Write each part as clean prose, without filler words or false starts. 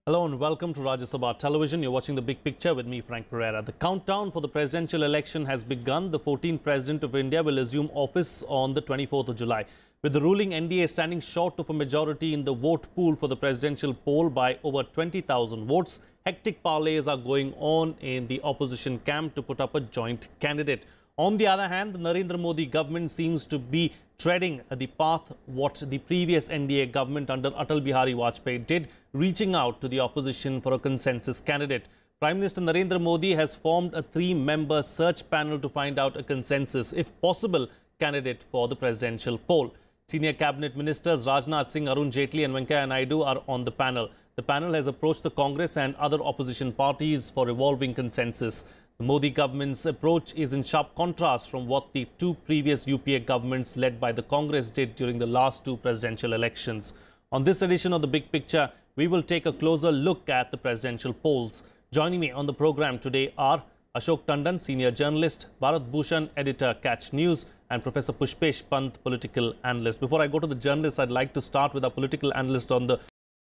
Hello and welcome to Rajya Sabha Television. You're watching The Big Picture with me, Frank Pereira. The countdown for the presidential election has begun. The 14th President of India will assume office on the 24th of July. With the ruling NDA standing short of a majority in the vote pool for the presidential poll by over 20,000 votes, hectic parleys are going on in the opposition camp to put up a joint candidate. On the other hand, the Narendra Modi government seems to be treading the path what the previous NDA government under Atal Bihari Vajpayee did, reaching out to the opposition for a consensus candidate. Prime Minister Narendra Modi has formed a three-member search panel to find out a consensus, if possible, candidate for the presidential poll. Senior cabinet ministers Rajnath Singh, Arun Jaitley and Venkaiah Naidu are on the panel. The panel has approached the Congress and other opposition parties for evolving consensus. The Modi government's approach is in sharp contrast from what the two previous UPA governments led by the Congress did during the last two presidential elections. On this edition of The Big Picture, we will take a closer look at the presidential polls. Joining me on the program today are Ashok Tandon, senior journalist, Bharat Bhushan, editor, Catch News, and Professor Pushpesh, Pant, political analyst. Before I go to the journalists, I'd like to start with our political analyst on the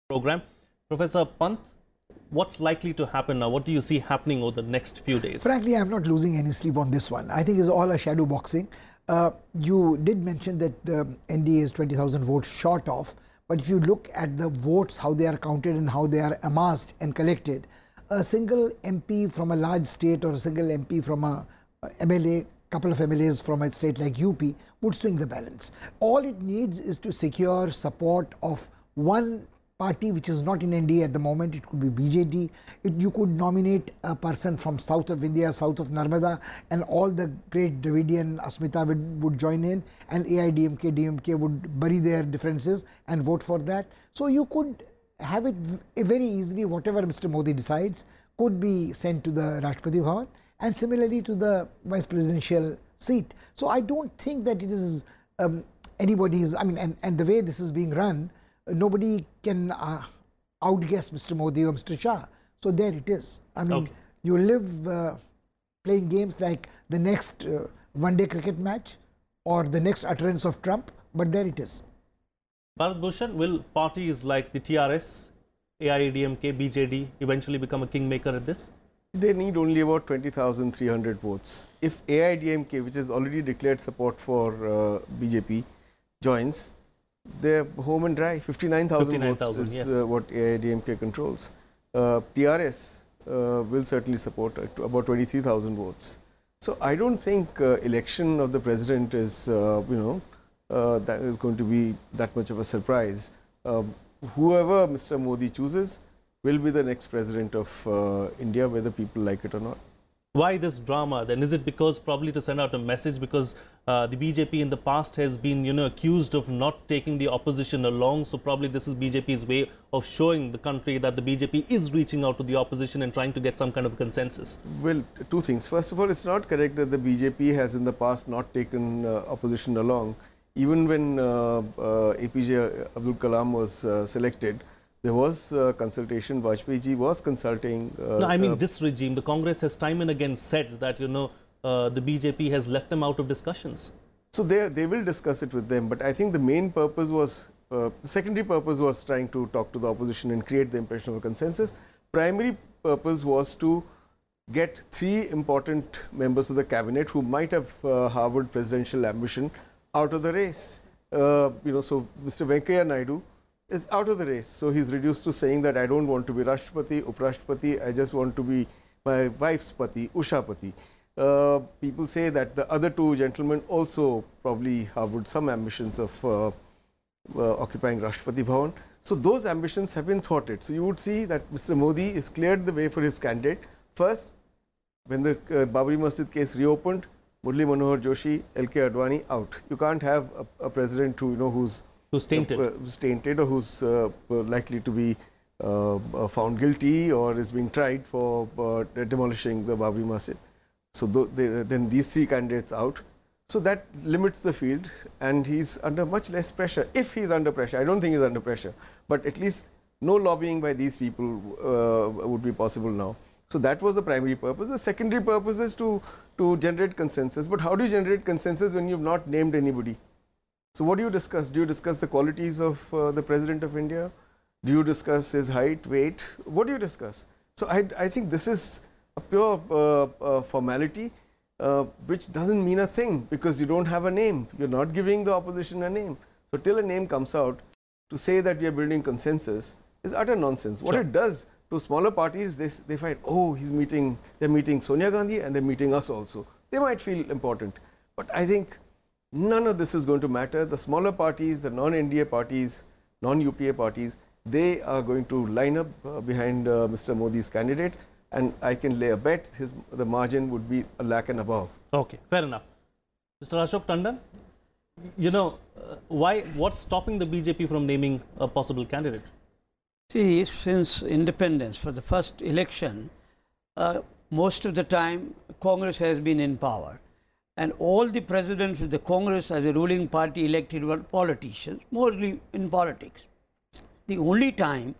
program. Professor Pant, what's likely to happen now? What do you see happening over the next few days? Frankly, I'm not losing any sleep on this one. I think it's all a shadow boxing. You did mention that the NDA is 20,000 votes short of, but if you look at the votes, how they are counted and how they are amassed and collected, a single MP from a large state or a single MP from a MLA, couple of MLAs from a state like UP would swing the balance. All it needs is to secure support of one party which is not in NDA at the moment. It could be BJD. You could nominate a person from south of India, south of Narmada, and all the great Dravidian Asmita would join in, and AIDMK, DMK would bury their differences and vote for that. So you could have it very easily. Whatever Mr. Modi decides could be sent to the Rashtrapati Bhavan, and similarly to the vice presidential seat. So I don't think that it is anybody's, and the way this is being run, nobody can outguess Mr. Modi or Mr. Shah. So there it is. You live playing games like the next one-day cricket match or the next utterance of Trump, but there it is. Bharat Bhushan, will parties like the TRS, AIADMK, BJD eventually become a kingmaker at this? They need only about 20,300 votes. If AIDMK, which has already declared support for BJP, joins, they're home and dry. 59,000 votes is yes. What AIDMK controls. TRS will certainly support about 23,000 votes. So I don't think election of the president is, that is going to be that much of a surprise. Whoever Mr. Modi chooses will be the next president of India, whether people like it or not. Why this drama then? Is it because probably to send out a message because the BJP in the past has been, accused of not taking the opposition along? So probably this is BJP's way of showing the country that the BJP is reaching out to the opposition and trying to get some kind of consensus. Well, two things. First of all, it's not correct that the BJP has in the past not taken opposition along. Even when APJ Abdul Kalam was selected, there was consultation. Vajpayee ji was consulting. No, I mean this regime. The Congress has time and again said that, the BJP has left them out of discussions. So they will discuss it with them. But I think the main purpose was, the secondary purpose was trying to talk to the opposition and create the impression of a consensus. Primary purpose was to get three important members of the cabinet who might have harbored presidential ambition out of the race. So Mr. Venkaiah Naidu is out of the race. So he's reduced to saying that I don't want to be Rashtrapati, Uprashtrapati, I just want to be my wife's Pati, Usha Pati. People say that the other two gentlemen also probably harbored some ambitions of occupying Rashtrapati Bhavan. So those ambitions have been thwarted. So you would see that Mr. Modi is cleared the way for his candidate. First, when the Babri Masjid case reopened, Murli Manohar Joshi, LK Advani out. You can't have a president who, who's tainted or who's likely to be found guilty or is being tried for demolishing the Babri Masjid. So then these three candidates out. So that limits the field, and he's under much less pressure. If he's under pressure, I don't think he's under pressure, but at least no lobbying by these people would be possible now. So that was the primary purpose. The secondary purpose is to generate consensus. But how do you generate consensus when you've not named anybody? So what do you discuss? Do you discuss the qualities of the President of India? Do you discuss his height, weight? What do you discuss? So I think this is a pure formality which doesn't mean a thing because you don't have a name. You're not giving the opposition a name. So till a name comes out, to say that we are building consensus is utter nonsense. What it does to smaller parties, they find, oh, they're meeting Sonia Gandhi and they're meeting us also. They might feel important. But I think none of this is going to matter. The smaller parties, the non-NDA parties, non-UPA parties, they are going to line up behind Mr. Modi's candidate, and I can lay a bet the margin would be 1 lakh and above. Okay, fair enough. Mr. Ashok Tandon, what's stopping the BJP from naming a possible candidate? See, since independence for the first election, most of the time Congress has been in power, and all the presidents of the Congress as a ruling party elected were politicians, mostly in politics. The only time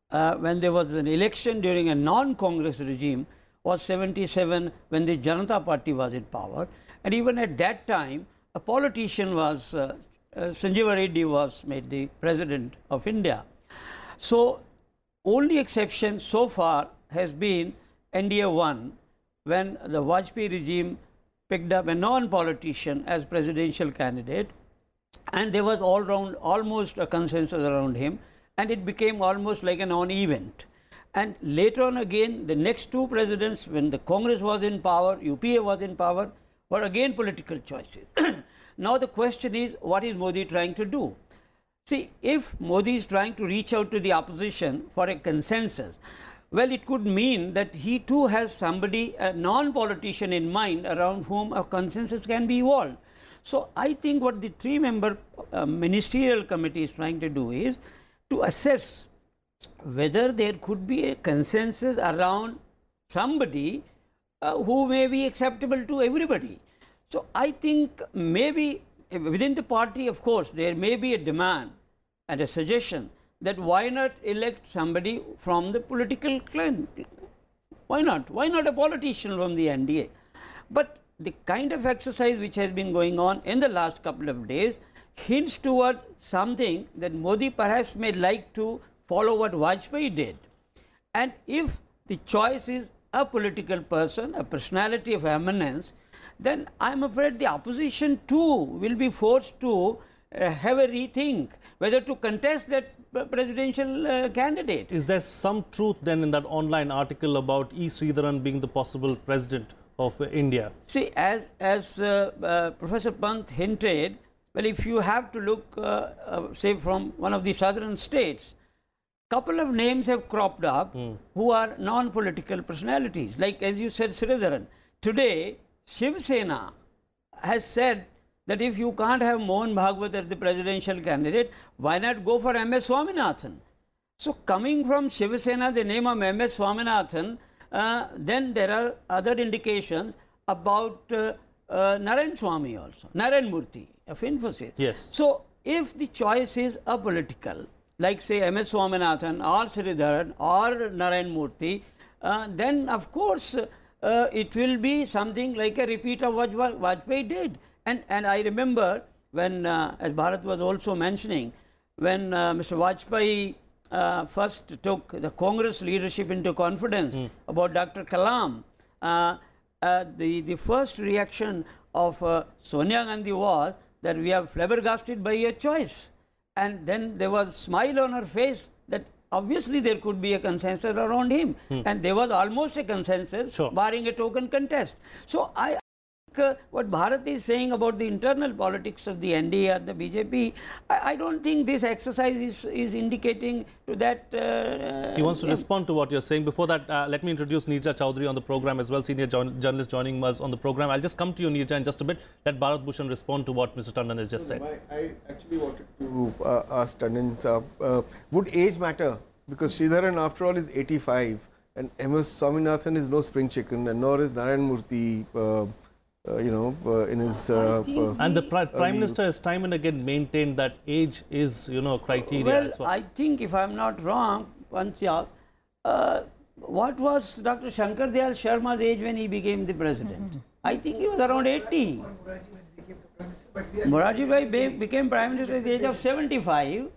when there was an election during a non-Congress regime was 77, when the Janata Party was in power, and even at that time a politician was Sanjeeva Reddy was made the President of India. So only exception so far has been NDA 1, when the Vajpayee regime picked up a non-politician as presidential candidate, and there was almost a consensus around him, and it became almost like a non-event. And later on again, the next two presidents, when the Congress was in power, UPA was in power, were again political choices. Now the question is, what is Modi trying to do? See, if Modi is trying to reach out to the opposition for a consensus, well, it could mean that he too has somebody, a non-politician in mind, around whom a consensus can be evolved. So I think what the three-member ministerial committee is trying to do is to assess whether there could be a consensus around somebody who may be acceptable to everybody. So I think maybe within the party, of course, there may be a demand and a suggestion that why not elect somebody from the political clan? Why not? Why not a politician from the NDA? But the kind of exercise which has been going on in the last couple of days hints toward something that Modi perhaps may like to follow what Vajpayee did. And if the choice is a political person, a personality of eminence, then I am afraid the opposition too will be forced to have a rethink whether to contest that presidential candidate. Is there some truth then in that online article about E. Sridharan being the possible president of India? See, as Professor Pant hinted, well, if you have to look, say, from one of the southern states, couple of names have cropped up who are non-political personalities, like as you said, Sridharan. Today, Shiv Sena has said that if you can't have Mohan Bhagwat as the presidential candidate, why not go for M.S. Swaminathan? So coming from Shiv Sena, the name of M.S. Swaminathan, then there are other indications about Narayan Swamy also, Narayan Murthy of Infosys. Yes. So if the choice is apolitical, like say M.S. Swaminathan or Sridharan or Narayan Murthy, then of course it will be something like a repeat of what Vajpayee did. And I remember when, as Bharat was also mentioning, when Mr. Vajpayee first took the Congress leadership into confidence about Dr. Kalam, the first reaction of Sonia Gandhi was that we are flabbergasted by your choice. And then there was a smile on her face that obviously there could be a consensus around him. And there was almost a consensus, barring a token contest. So I think what Bharat is saying about the internal politics of the NDA or the BJP, I don't think this exercise is indicating to that. He wants to respond to what you're saying. Before that, let me introduce Neerja Choudhary on the program as well, senior journalist joining us on the program. I'll just come to you, Neerja, in just a bit. Let Bharat Bhushan respond to what Mr. Tandon has just said. I actually wanted to ask Tandon, would age matter? Because Sridharan, after all, is 85, and M.S. Swaminathan is no spring chicken, and nor is Narayan Murthy, in his... and the Prime Minister has time and again maintained that age is, criteria as well. I think, if I'm not wrong, Panchal, what was Dr. Shankar Dayal Sharma's age when he became the president? I think he was around 80. Morarji Bhai became Prime Minister at the age of 75.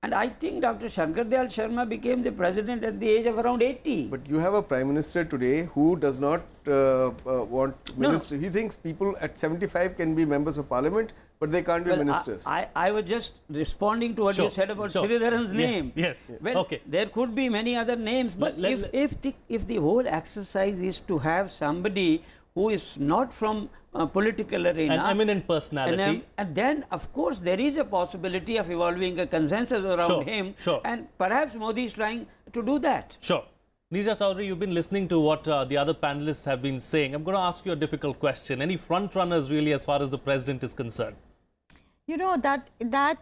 And I think Dr. Shankar Dayal Sharma became the president at the age of around 80. But you have a prime minister today who does not want minister. He thinks people at 75 can be members of parliament, but they can't be ministers. I was just responding to what you said about Sridharan's name. Yes. Well, Okay. There could be many other names, but if the whole exercise is to have somebody who is not from political arena, an eminent personality, and then of course there is a possibility of evolving a consensus around him, and perhaps Modi is trying to do that. Sure. Neerja Choudhary, you've been listening to what the other panelists have been saying. I'm going to ask you a difficult question. Any front runners really as far as the president is concerned? You know, that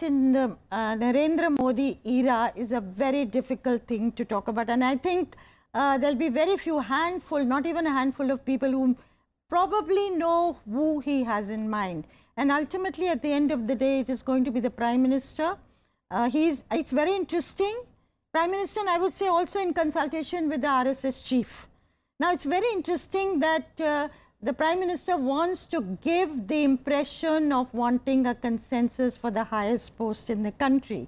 in the Narendra Modi era is a very difficult thing to talk about, and I think there'll be very few handful, not even a handful of people who probably know who he has in mind. And ultimately, at the end of the day, it is going to be the Prime Minister. It's very interesting. Prime Minister, and I would say also in consultation with the RSS chief. Now, it's very interesting that the Prime Minister wants to give the impression of wanting a consensus for the highest post in the country.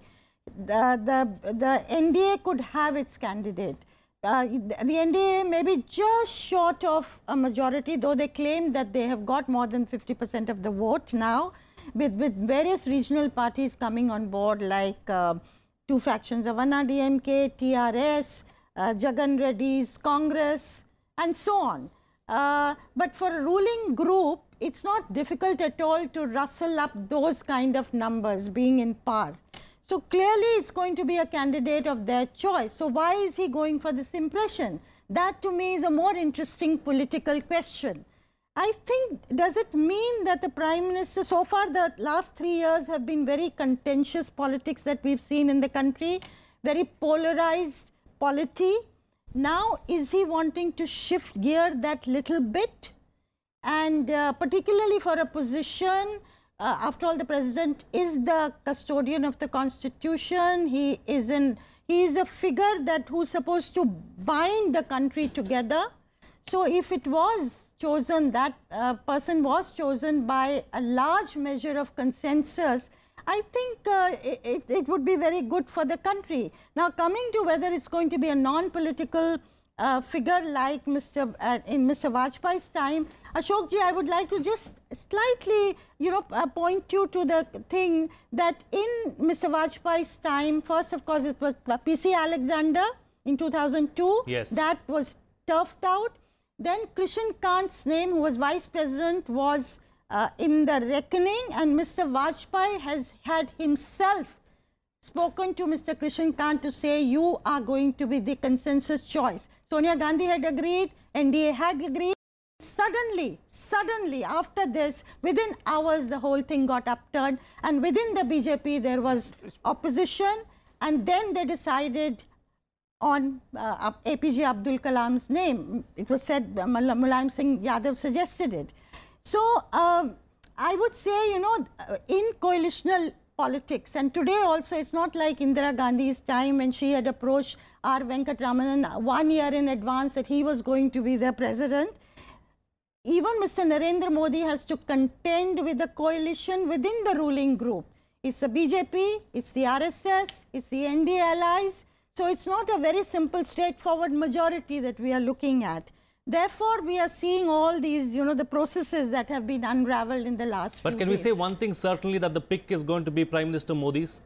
The NDA could have its candidate. The NDA may be just short of a majority, though they claim that they have got more than 50% of the vote now, with various regional parties coming on board, like two factions of ANNA-DMK, TRS, Jagan Reddy's Congress, and so on. But for a ruling group, it's not difficult at all to rustle up those kind of numbers, being in power. So clearly it's going to be a candidate of their choice. So why is he going for this impression? That to me is a more interesting political question. I think, does it mean that the Prime Minister, so far the last 3 years have been very contentious politics that we've seen in the country, very polarized polity. Now, is he wanting to shift gear that little bit? And particularly for a position, after all, the President is the custodian of the Constitution. He is a figure who's supposed to bind the country together. So if it was chosen, that person was chosen by a large measure of consensus, I think it would be very good for the country. Now, coming to whether it's going to be a non-political figure like in Mr. Vajpayee's time, Ashokji, I would like to just slightly, point you to the thing that in Mr. Vajpayee's time, first, of course, it was PC Alexander in 2002. Yes. That was turfed out. Then Krishan Kant's name, who was Vice President, was in the reckoning, and Mr. Vajpayee has had himself spoken to Mr. Krishan Kant to say, you are going to be the consensus choice. Sonia Gandhi had agreed, NDA had agreed. Suddenly, after this, within hours, the whole thing got upturned, and within the BJP, there was opposition, and then they decided on APJ Abdul Kalam's name. It was said Mulayam Singh Yadav suggested it. So I would say, in coalitional politics, and today also it's not like Indira Gandhi's time when she had approached R. Venkatramanan 1 year in advance that he was going to be the president. Even Mr. Narendra Modi has to contend with the coalition within the ruling group. It's the BJP, it's the RSS, it's the NDA allies. So it's not a very simple, straightforward majority that we are looking at. Therefore, we are seeing all these, the processes that have been unraveled in the last few But can days. we say one thing certainly, that the pick is going to be Prime Minister Modi's?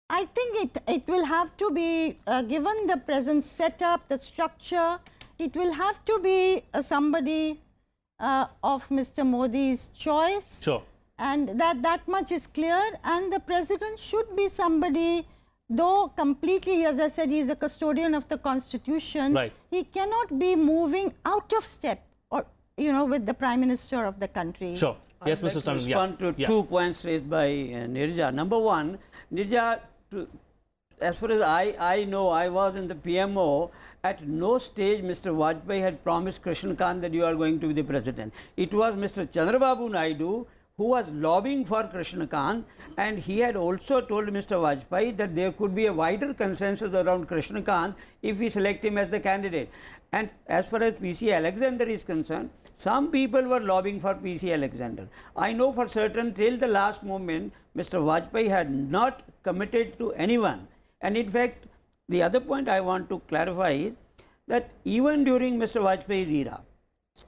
I think it will have to be, given the present setup, the structure, it will have to be somebody of Mr. Modi's choice. Sure. And that much is clear. And the President should be somebody, though completely, as I said, he is a custodian of the Constitution. Right. He cannot be moving out of step, or with the Prime Minister of the country. Sure. Yes, Mr. Tandon. Respond to 2 points raised by Neerja. Number one, Neerja, as far as I know, I was in the PMO. At no stage Mr. Vajpayee had promised Krishan Kant that you are going to be the president. It was Mr. Chandrababu Naidu who was lobbying for Krishnakant, and he had also told Mr. Vajpayee that there could be a wider consensus around Krishnakant if we select him as the candidate. And as far as P.C. Alexander is concerned, some people were lobbying for P.C. Alexander. I know for certain till the last moment, Mr. Vajpayee had not committed to anyone. And in fact, the other point I want to clarify is that even during Mr. Vajpayee's era,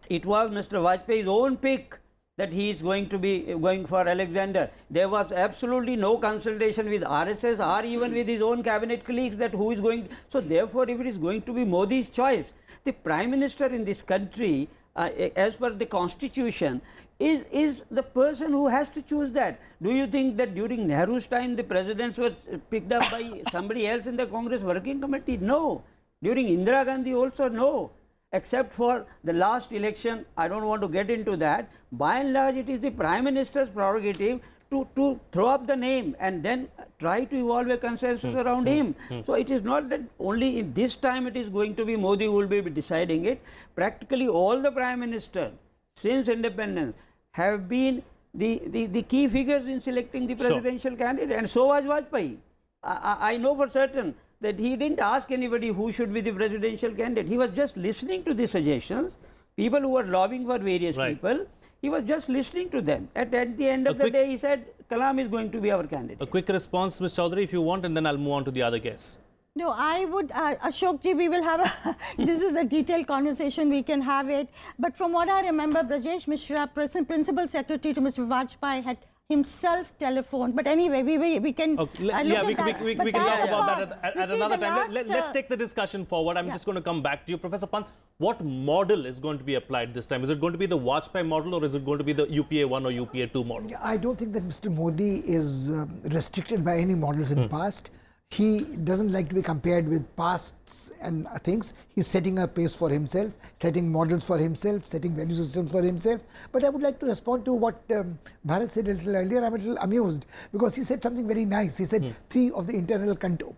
it was Mr. Vajpayee's own pick that he is going to be going for Alexander. There was absolutely no consultation with RSS or even with his own cabinet colleagues that who is going. So therefore, if it is going to be Modi's choice, the Prime Minister in this country, as per the Constitution, is the person who has to choose that. Do you think that during Nehru's time the presidents were picked up by somebody else in the Congress Working Committee? No. During Indira Gandhi also no. Except for the last election, I don't want to get into that. By and large, it is the Prime Minister's prerogative to throw up the name and then try to evolve a consensus around him. So it is not that only in this time it is going to be Modi who will be deciding it. Practically all the Prime Ministers since independence have been the key figures in selecting the presidential candidate, and so was Vajpayee. I know for certain that he didn't ask anybody who should be the presidential candidate. He was just listening to the suggestions, people who were lobbying for various people. He was just listening to them. At the end of the day, he said, Kalam is going to be our candidate. A quick response, Ms. Choudhary, if you want, and then I'll move on to the other guests. No, I would, Ashok ji, we will have a, this is a detailed conversation, we can have it. But from what I remember, Brajesh Mishra, Principal Secretary to Mr. Vajpayee, had himself telephoned. But anyway, we can okay. Yeah, we can talk about that at another time. Let's take the discussion forward. I'm just going to come back to you. Professor Pant, what model is going to be applied this time? Is it going to be the Vajpayee model or is it going to be the UPA 1 or UPA 2 model? I don't think that Mr. Modi is restricted by any models in the past. He doesn't like to be compared with pasts and things. He's setting a pace for himself, setting models for himself, setting value systems for himself. But I would like to respond to what Bharat said a little earlier. I'm a little amused because he said something very nice. He said 3 of the internal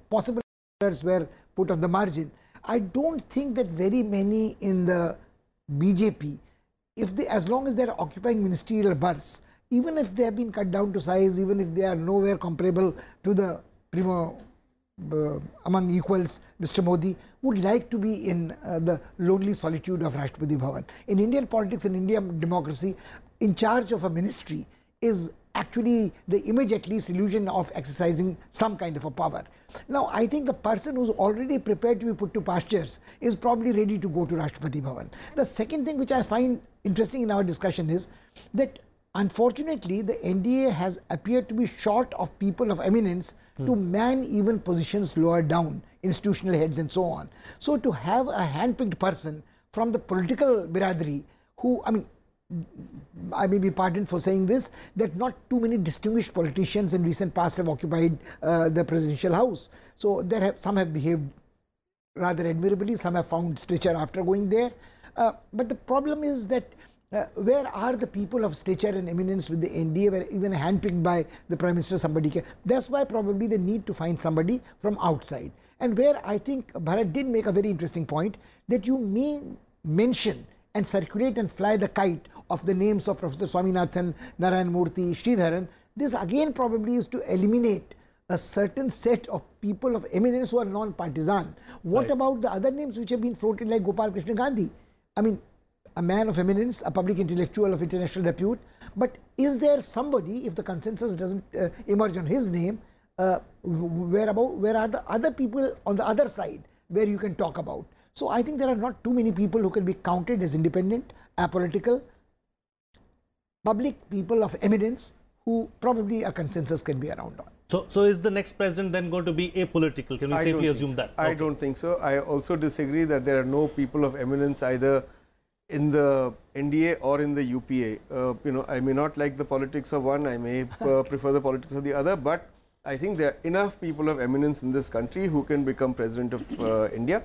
possible were put on the margin. I don't think that very many in the BJP, as long as they're occupying ministerial berths, even if they have been cut down to size, even if they are nowhere comparable to the among equals, Mr. Modi would like to be in the lonely solitude of Rashtrapati Bhavan. In Indian politics and Indian democracy, in charge of a ministry is actually the image, at least illusion of exercising some kind of a power. Now, I think the person who's already prepared to be put to pastures is probably ready to go to Rashtrapati Bhavan. The second thing which I find interesting in our discussion is that unfortunately, the NDA has appeared to be short of people of eminence to man even positions lower down, institutional heads and so on. So to have a hand-picked person from the political biradri who, I may be pardoned for saying this, that not too many distinguished politicians in recent past have occupied the presidential house. So some have behaved rather admirably, some have found stature after going there. But the problem is that where are the people of stature and eminence with the NDA, where even handpicked by the Prime Minister somebody can? That's why probably they need to find somebody from outside. And where I think Bharat did make a very interesting point, that you may mention and circulate and fly the kite of the names of Professor Swaminathan, Narayan Murthy, Sridharan. This again probably is to eliminate a certain set of people of eminence who are non-partisan. What about the other names which have been floated like Gopal Krishna Gandhi? A man of eminence, a public intellectual of international repute, but is there somebody, if the consensus doesn't emerge on his name, where are the other people on the other side where you can talk about? So I think there are not too many people who can be counted as independent, apolitical, public people of eminence who probably a consensus can be around on. So is the next president then going to be apolitical? Can we safely assume that? I don't think so. I also disagree that there are no people of eminence either in the NDA or in the UPA. I may not like the politics of one, I may prefer the politics of the other, but I think there are enough people of eminence in this country who can become president of India.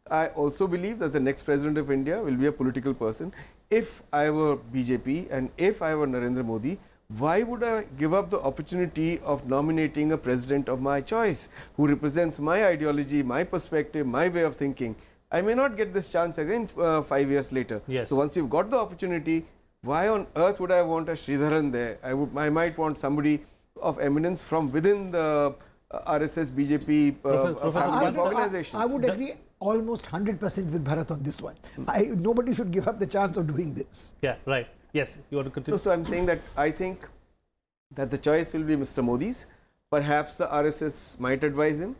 I also believe that the next president of India will be a political person. If I were BJP and if I were Narendra Modi, why would I give up the opportunity of nominating a president of my choice who represents my ideology, my perspective, my way of thinking? I may not get this chance again 5 years later. Yes. So once you've got the opportunity, why on earth would I want a Sridharan there? I might want somebody of eminence from within the RSS, BJP family of organizations. I would agree almost 100% with Bharat on this one. Nobody should give up the chance of doing this. Yeah, right. Yes, you want to continue? No, so I'm saying that I think that the choice will be Mr. Modi's. Perhaps the RSS might advise him.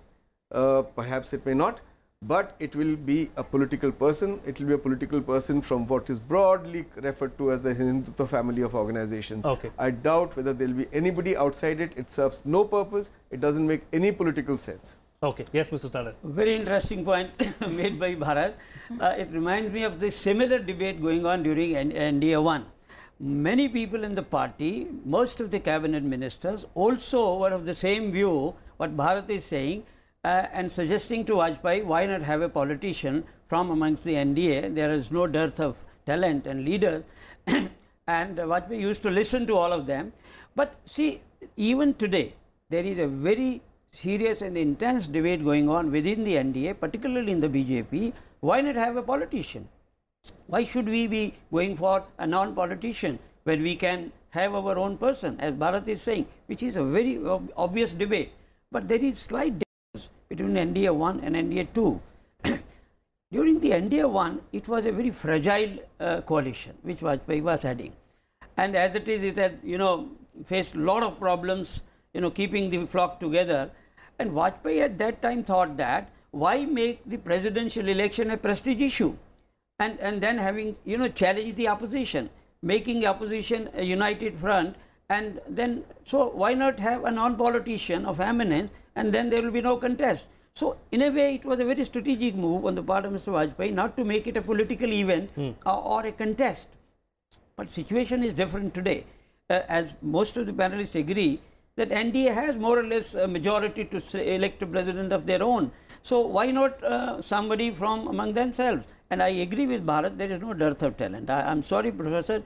Perhaps it may not. But it will be a political person. It will be a political person from what is broadly referred to as the Hindutva family of organizations. Okay. I doubt whether there will be anybody outside it. It serves no purpose. It doesn't make any political sense. Okay. Yes, Mr. Tandon. Very interesting point made by Bharat. It reminds me of the similar debate going on during NDA 1. Many people in the party, most of the cabinet ministers also were of the same view what Bharat is saying, and suggesting to Vajpayee, why not have a politician from amongst the NDA? There is no dearth of talent and leaders. And Vajpayee used to listen to all of them. But see, even today, there is a very serious and intense debate going on within the NDA, particularly in the BJP. Why not have a politician? Why should we be going for a non-politician when we can have our own person, as Bharat is saying, which is a very obvious debate. But there is slight difference between NDA 1 and NDA 2. During the NDA 1, it was a very fragile coalition, which Vajpayee was heading. And as it is, it had, faced a lot of problems, keeping the flock together. And Vajpayee at that time thought that, why make the presidential election a prestige issue? And then having, challenged the opposition, making the opposition a united front. And then, so why not have a non-politician of eminence, and then there will be no contest. So in a way, it was a very strategic move on the part of Mr. Vajpayee not to make it a political event or a contest. But situation is different today. As most of the panelists agree, that NDA has more or less a majority to elect a president of their own. So why not somebody from among themselves? And I agree with Bharat, there is no dearth of talent. I'm sorry, Professor,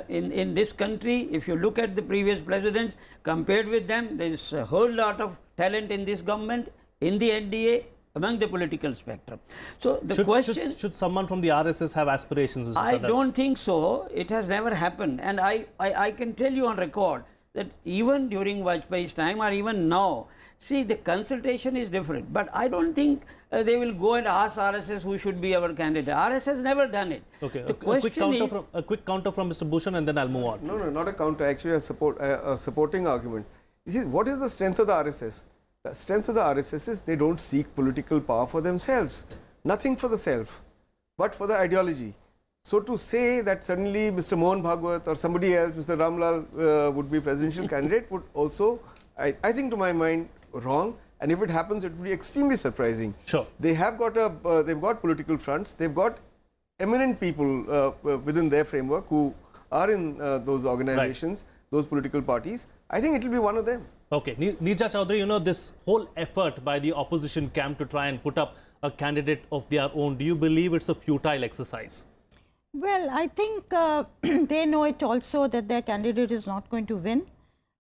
in this country, if you look at the previous presidents, compared with them, there is a whole lot of talent in this government, in the NDA, among the political spectrum. So the question... Should someone from the RSS have aspirations? I don't think so. It has never happened. And I can tell you on record that even during Vajpayee's time or even now, see, the consultation is different, but I don't think they will go and ask RSS who should be our candidate. RSS has never done it. Okay, a quick counter from Mr. Bhushan, and then I'll move on. No, not a counter, actually a supporting argument. You see, what is the strength of the RSS? The strength of the RSS is they don't seek political power for themselves, nothing for the self, but for the ideology. So to say that suddenly Mr. Mohan Bhagwat or somebody else, Mr. Ramlal would be presidential candidate would also, I think to my mind, wrong, and if it happens, it would be extremely surprising. Sure. They have got they've got political fronts. They've got eminent people within their framework who are in those organizations, those political parties. I think it will be one of them. Okay, Neerja Choudhary, this whole effort by the opposition camp to try and put up a candidate of their own, do you believe it's a futile exercise? Well, I think they know it also that their candidate is not going to win.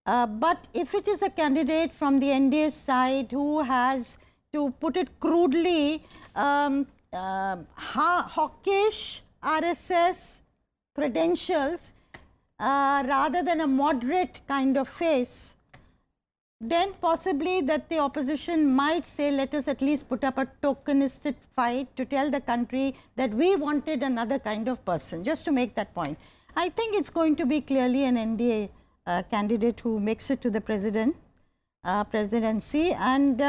But if it is a candidate from the NDA side who has, to put it crudely, hawkish RSS credentials rather than a moderate kind of face, then possibly that the opposition might say, let us at least put up a tokenistic fight to tell the country that we wanted another kind of person, just to make that point. I think it's going to be clearly an NDA candidate who makes it to the presidency, and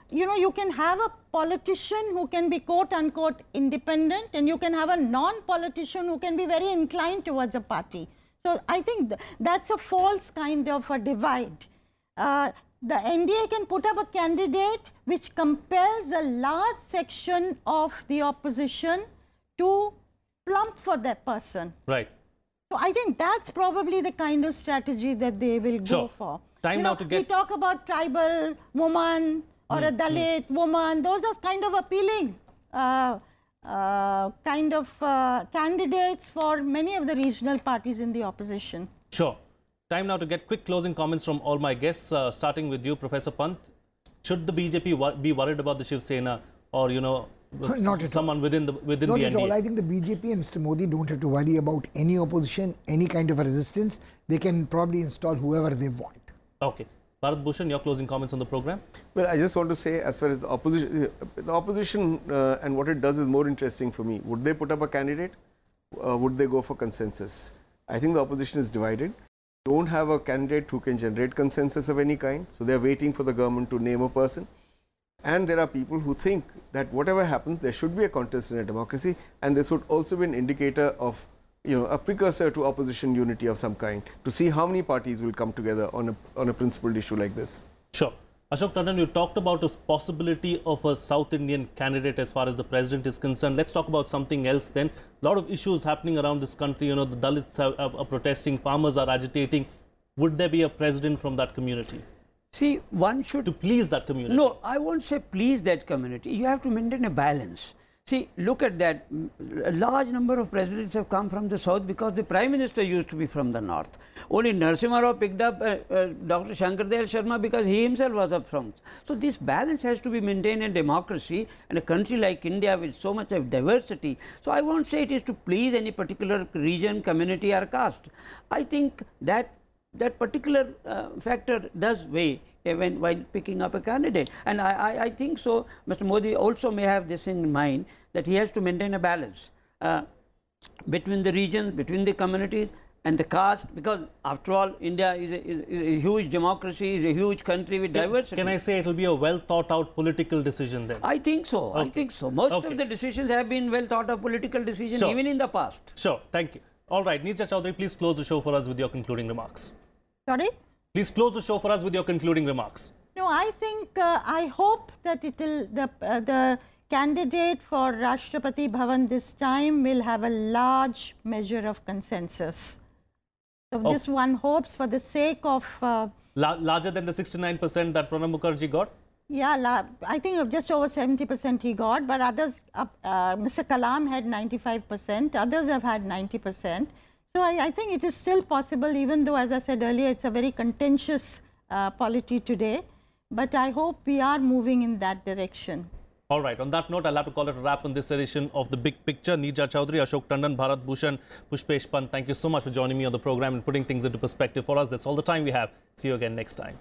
you can have a politician who can be quote unquote independent, and you can have a non-politician who can be very inclined towards a party. So I think that's a false kind of a divide. The NDA can put up a candidate which compels a large section of the opposition to plump for that person. Right. So I think that's probably the kind of strategy that they will go for. Time now to get... We talk about tribal woman or a Dalit woman. Those are kind of appealing candidates for many of the regional parties in the opposition. Sure. Time now to get quick closing comments from all my guests, starting with you, Professor Pant. Should the BJP be worried about the Shiv Sena, or, Not at someone all. within the Not NDA? at all. I think the BJP and Mr. Modi don't have to worry about any opposition, any kind of a resistance. They can probably install whoever they want. Okay. Bharat, Bhushan, your closing comments on the program? Well, I just want to say, as far as the opposition and what it does is more interesting for me. Would they put up a candidate? Would they go for consensus? I think the opposition is divided. Don't have a candidate who can generate consensus of any kind. So they are waiting for the government to name a person. And there are people who think that whatever happens, there should be a contest in a democracy, and this would also be an indicator of, a precursor to opposition unity of some kind, to see how many parties will come together on a principled issue like this. Sure. Ashok Tandon, you talked about a possibility of a South Indian candidate as far as the president is concerned. Let's talk about something else then. A lot of issues happening around this country. The Dalits are protesting, farmers are agitating. Would there be a president from that community? See, one should... To please that community? No, I won't say please that community. You have to maintain a balance. See, look at that. A large number of presidents have come from the south because the prime minister used to be from the north. Only Narasimha Rao picked up Dr. Shankar Dayal Sharma because he himself was up from. So this balance has to be maintained in democracy and a country like India with so much of diversity. So I won't say it is to please any particular region, community or caste. I think that particular factor does weigh while picking up a candidate. And I think so, Mr. Modi also may have this in mind, that he has to maintain a balance between the regions, between the communities and the caste, because after all, India is a huge democracy, is a huge country with diversity. Can I say it will be a well thought out political decision then? I think so. Okay. I think so. Most of the decisions have been well thought out political decisions, even in the past. Sure. Thank you. All right. Neerja Choudhary, please close the show for us with your concluding remarks. Sorry? Please close the show for us with your concluding remarks. No, I think, I hope that the candidate for Rashtrapati Bhavan this time will have a large measure of consensus. So this one hopes for the sake of... larger than the 69% that Pranab Mukherjee got? Yeah, I think just over 70% he got, but others, Mr. Kalam had 95%, others have had 90%. So I think it is still possible, even though, as I said earlier, it's a very contentious polity today. But I hope we are moving in that direction. All right. On that note, I'll have to call it a wrap on this edition of The Big Picture. Neerja Choudhary, Ashok Tandon, Bharat, Bhushan, Pushpesh, Pant, thank you so much for joining me on the program and putting things into perspective for us. That's all the time we have. See you again next time.